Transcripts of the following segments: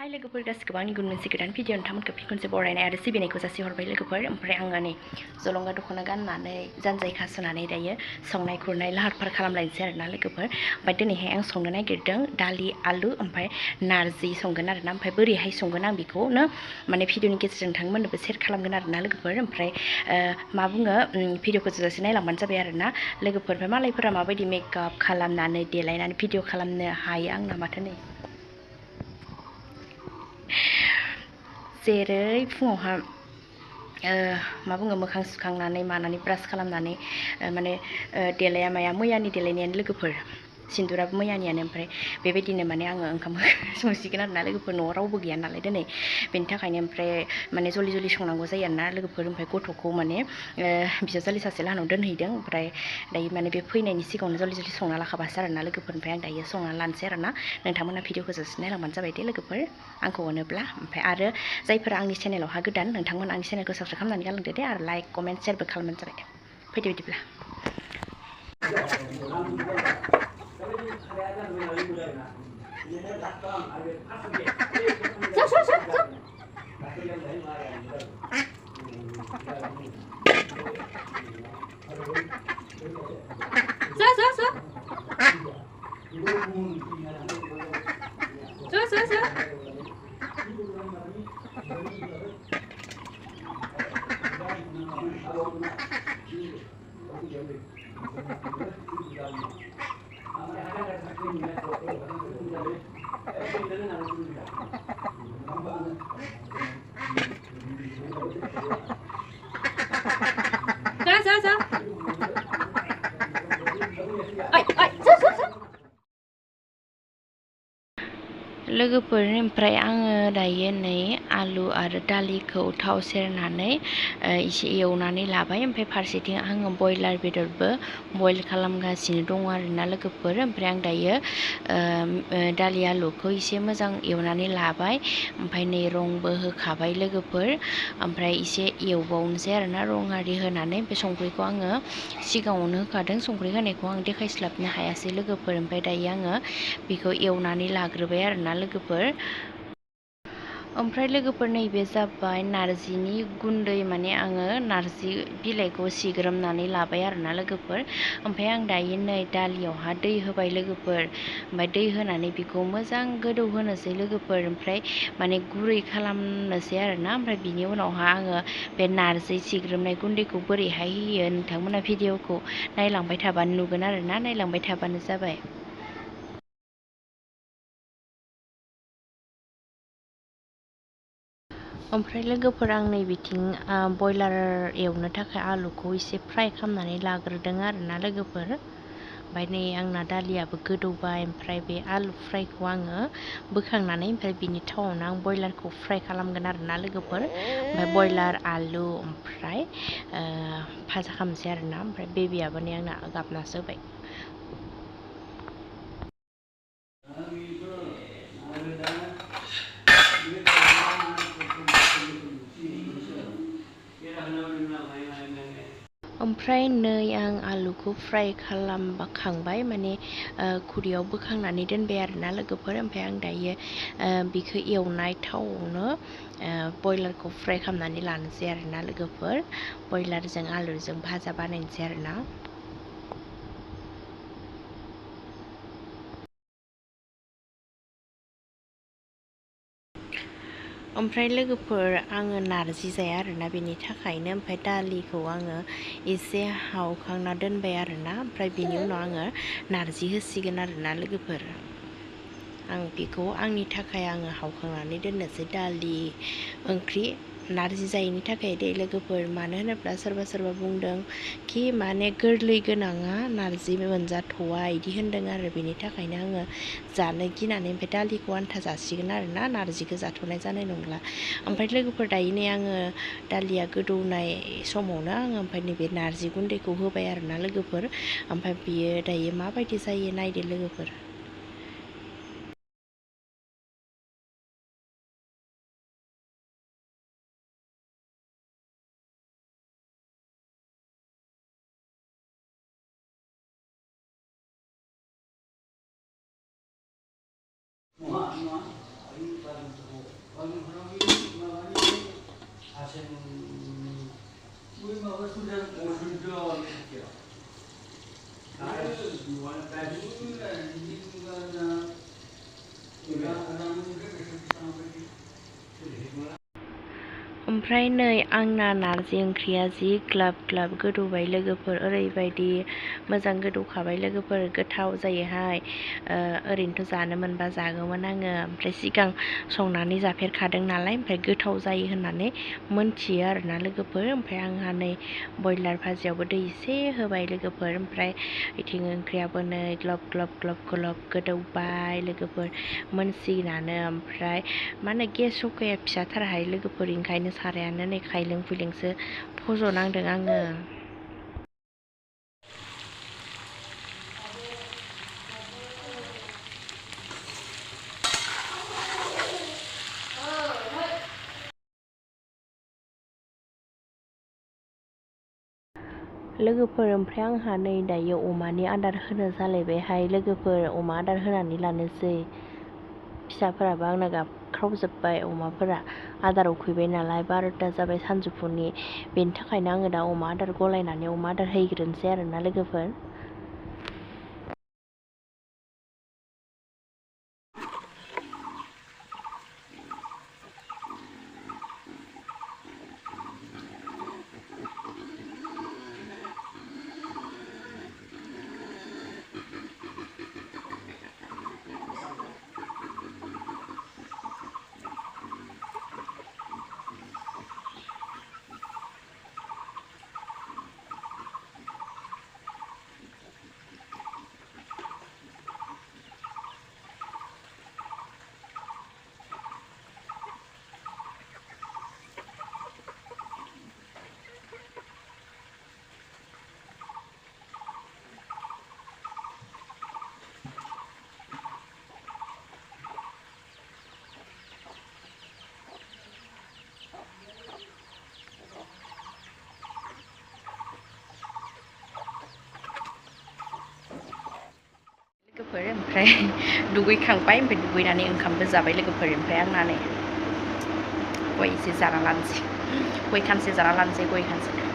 हाय लोगोफोर गासिबो आंनि गुबुन मोनसे गोदान भिडिअ नोंथांमोनखौ फिन खनसे बरायनाय आरो सिबिनायखौ जासिहरबाय लोगोफोर। ओमफ्राय आङो नै जलंगा दख'ना गाननानै जानजाय खासोनानै दायो संनाय खुरनाय लाहार फाहार खालामलायनोसै आरोना लोगोफोर। ओमफ्राय दिनैहाय आं संनो नागिरदों दालि आलु ओमफ्राय नारजि संगोन आरोना। ओमफ्राय बोरैहाय संगोन आं बेखौनो माने भिडिअनि गेजेरजों नोंथांमोननोबो शेयार खालामगोन आरोना लोगोफोर। ओमफ्राय मा बुङो भिडिअखौ जोजासे नायलांबानो जाबाय आरोना लोगोफोर। ओमफ्राय मालायफोरा माबायदि मेकआप खालामनानै देलायनानै भिडिअ खालामनो हायो आंना माथो नै जेरै फुङावहा मा बुङो मोखां सुखांनानै मानानै ब्रास खालामनानै माने देलाया माया मैयानि देलायनायानो लोगोफोर, सिन्दुराबो मैयानियानो। ओमफ्राय बेबायदिनो माने आङो ओंखाम संसिगोन आरोना लोगोफोर। न'आव रावबो गैया नालाय दिनै बेनि थाखायनो ओमफ्राय माने जल्दि जल्दि संनांगौ जायो आरोना लोगोफोर। ओमफ्राय गथ'खौ माने बिजावजालि सासे लाहानाव दोनहैदों। ओमफ्राय दायो माने बे फैनायनि सिगाङावनो जल्दि जल्दि संना लाखाबासो आरोना लोगोफोर। ओमफ्राय आं दायो संना लानोसै आरोना। नोंथांमोना भिडिअखौ जोबसिन नायलांबानो जाबाय दे लोगोफोर आंखौ अनोब्ला। ओमफ्राय आरो जायफोरा आंनि चेनेलावहा गोदान नोंथांमोन आंनि चेनेलखौ साबस्क्राइब खालामनानै गालांदो दे आरो लाइक कमेन्ट शेयारबो खालामबानो जाबाय। फैदो बिदिब्ला। लोगोफोर ओमफ्राय आङो दायो नै आलु आरो दालिखौ थाव सेरनानै एसे एवनानै लाबाय। ओमफ्राय फारसेथिं आङो बयलार बेदरबो बयल खालामगासिनो दङ आरोना लोगोफोर। ओमफ्राय आं दायो दालि आलुखौ एसे मोजां एवनानै लाबाय। ओमफ्राय नै रंबो होखाबाय लोगोफोर। ओमफ्राय एसे एवबावनोसै आरोना रं आरि होनानै। ओमफ्राय संख्रिखौ आङो सिगाङावनो होखादों, संख्रि होनायखौ आं देखायस्लाबनो हायासै लोगोफोर। ओमफ्राय दायो आङो बेखौ एवनानै लाग्रोबाय आरोना लोगोफोर। ओमफ्राय लोगोफोर नैबे जाबाय नारजिनि गुन्दै, माने आङो नारजि बिलाइखौ सिग्रोमनानै लाबाय आरोना लोगोफोर। ओमफ्राय आं दायो नै दालियावहा दै होबाय लोगोफोर। ओमफ्राय दै होनानै बेखौ मोजां गोदौ होनोसै लोगोफोर। ओमफ्राय माने गुरै खालामनोसै आरोना। ओमफ्राय बिनि उनावहा आङो बे नारजि सिग्रोमनाय गुन्दैखौ बोरैहाय होयो नोंथांमोना भिडिअखौ नायलांबाय थाबानो नुगोन आरोना, नायलांबाय थाबानो जाबाय। ओमफ्राय लोगोफोर आं नै बिथिं बयलार एवनो थाखाय आलुखौ एसे फ्राय खालामनानै लाग्रोदों आरोना लोगोफोर। ओमफ्राय नै आंना दालियाबो गोदौबाय। ओमफ्राय बे आलु फ्रायखौ आङो बोखांनानै ओमफ्राय बिनि थावआवनो आं बयलारखौ फ्राय खालामगोन आरोना लोगोफोर। ओमफ्राय बयलार आलु ओमफ्राय भाजा खालामनोसै आरोना। ओमफ्राय बेबियाबो नै आंना गाबनासो होबाय। ओमफ्राय नै आं आलुखौ फ्राय खालामखांबाय, माने खुरैयाव बोखांनानै दोनबाय आरोना लोगोफोर। ओमफ्राय आं दायो बेखौ एवनाय थावआवनो बयलारखौ फ्राय खालामनानै लानोसै आरोना लोगोफोर। बयलारजों आलुजों भाजा बानायनोसै आरोना। ओमफ्राय लोगोफोर आङो नारजि जाया आरोना, बेनि थाखायनो ओमफ्राय दालिखौ आङो एसे हावखांना दोनबाय आरोना। ओमफ्राय बिनि उनाव आङो नारजि होसिगोन आरोना लोगोफोर। आं बेखौ आंनि थाखाय आङो हावखांनानै दोननोसै दालि ओंख्रि नारजि जायैनि थाखाय दे लोगोफोर। मानो होनोब्ला सोरबा सोरबा बुंदों कि माने गोरलै गोनाङा नारजि मोनजाथ'वा इदि होनदों आरो। बेनि थाखायनो आङो जानो गिनानै ओमफ्राय दालिखौ आन्था जासिगोन आरोना, नारजिखौ जाथ'नाय जानाय नंला। ओमफ्राय लोगोफोर दायो नै आङो दालिया गोदौनाय समावनो आङो ओमफ्राय नैबे नारजि गुन्दैखौ होबाय आरोना लोगोफोर। ओमफ्राय बियो दायो माबायदि जायो नायदो लोगोफोर। ओमफ्राय नै आंना नारजि ओंख्रिया जि ग्लाब ग्लाब गोदौबाय लोगोफोर, ओरैबायदि मोजां गोदौखाबाय लोगोफोर, गोथाव जायोहाय। ओरैनोथ' जानो मोनबा जागौमोन आङो, ओमफ्राय सिगां संनानै जाफेरखादों नालाय, ओमफ्राय गोथाव जायो होननानै मोनथियो आरोना लोगोफोर। ओमफ्राय आंहा नै बयलार भाजियावबो दै एसे होबाय लोगोफोर, ओमफ्राय बिथिं ओंख्रियाबो नै ग्लब ग्लब ग्लब ग्लब गोदौबाय लोगोफोर, मोनसिगोनानो। ओमफ्राय मा होनो गेस सकाया फिसाथारहाय लोगोफोर, ओंखायनो सारायानो नै खायलें खुइलेंसो फज'नांदों आङो। लोगोफोर ओमफ्राय आंहा नै दायो अमानि आदार होनो जालायबायहाय लोगोफोर, अमा आदार होनानै लानोसै। फिसाफोराबो आंना गाबख्रावजोब्बाय, अमाफोरा आदार उखैबाय नालाय, 12ता जाबाय सानजौफुनि, बेनि थाखायनो आङो दा अमा आदार गलायनानै अमा आदार हैग्रोनोसै आरोना लोगोफोर। लोगोफोर ओमफ्राय दुगैखांबाय, ओमफ्राय दुगैनानै ओंखामबो जाबाय लोगोफोर। ओमफ्राय आंना नै गय एसे जाना लानोसै, गय खानसे जाना लानोसै, गय खानसे।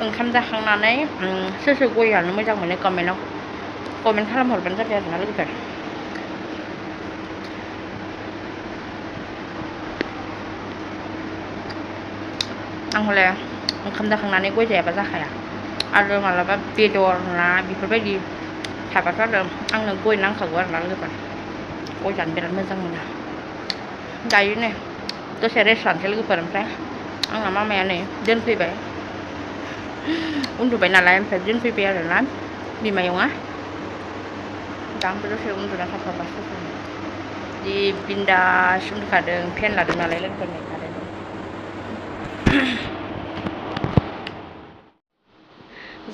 ओंखाम जाखांनानै सोर सोर गय जानो मोजां मोनो कमेन्ट खालामहरबानो जाबाय आरोना लोगोफोर। आं हले ओंखाम जाखांनानै गय जायाबा जाखाया, आरो मालाबा बेदर ना बेफोरबायदि थाबाथ' आरो आंनो गय नांखागौ आरोना लोगोफोर, गय जानो बिराद मोजां मोनो। दायो नै दसे रेस्ट लानोसै लोगोफोर, ओमफ्राय आंना मामाया नै दोनफैबाय, उन्दुबाय नालाय, ओमफ्राय दोनफैबाय आरोना बिमायंआ। दा आंबो दसे उन्दुना थाथ'बासो जि बिन्दास उन्दुखादों, फेन लादों नालाय लोगोफोर नै खादों।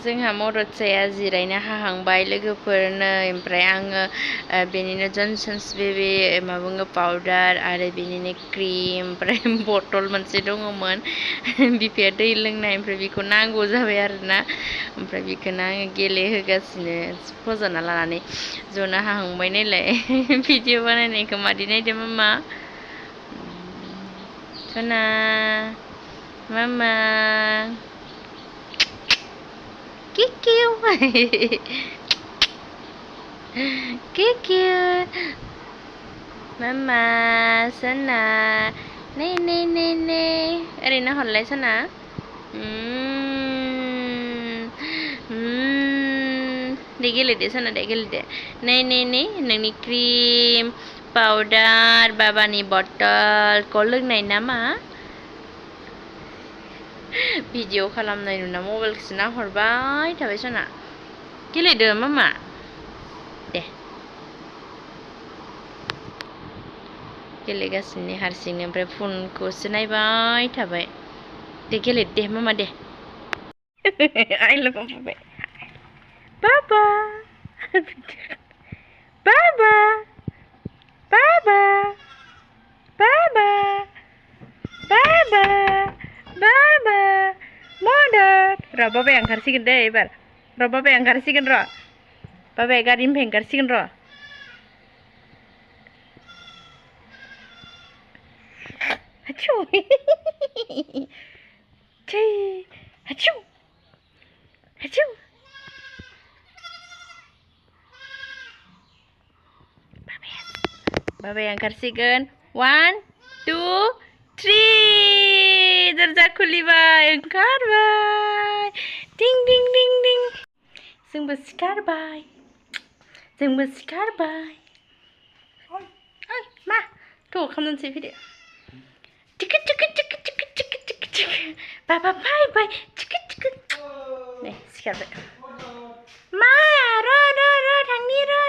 जोंहा मददसाया जिरायनो हाहांबाय लोगोफोर नै, ओमफ्राय आङो बेनिनो जनसन्स बेबि मा बुङो पाउदार आरो बेनिनो क्रिम, ओमफ्राय बटल मोनसे दङमोन बिफाया दै लोंनाय, ओमफ्राय बेखौ नांगौ जाबाय आरोना, ओमफ्राय बेखौनो आङो गेलेहोगासिनो फज'ना लानानै। जनो हाहांबाय नायलाय भिडिअ बानायनायखौ मादि नायदो मामा? सना मामा किकिउ किकिउ मामा सना नै नै नै नै ओरैनो हरलाय सना। दे गेलेदो सना, दे गेलेदो। नै नै नै नोंनि क्रिम पाउडार बाबानि बटलखौ लोंनाय नामा? भिडिअ खालामनाय नुना मबाइलखौसो नाहरबाय थाबाय सना। गेलेदो मामा दे, गेलेगासिनो हारसिंनो, ओमफ्राय फनखौसो नायबाय थाबाय। दे गेलेदो दे मामा दे। आइ लाभ बुबाय बाबा बाबा बाबा बाबा बाबा बाबा मदद। र' बाबाया ओंखारसिगोन दे एबार, र' बाबाया ओंखारसिगोन, र' बाबाया गारिनिफ्राय ओंखारसिगोन, र' Hachu. Chee. Hachu. Hachu. Babe oंखारसिगोन 1 2 3 दरजा खुलिबाय ओंखारबाय दिं दिं दिं दिं जोंबो सिखारबाय ओइ मा थ' खालामनोसै फैदो टिके टिके टिके टिके टिके टिके टिके बाबा फैबाय टिके टिके नै सिखारबाय मा र' थांनि र'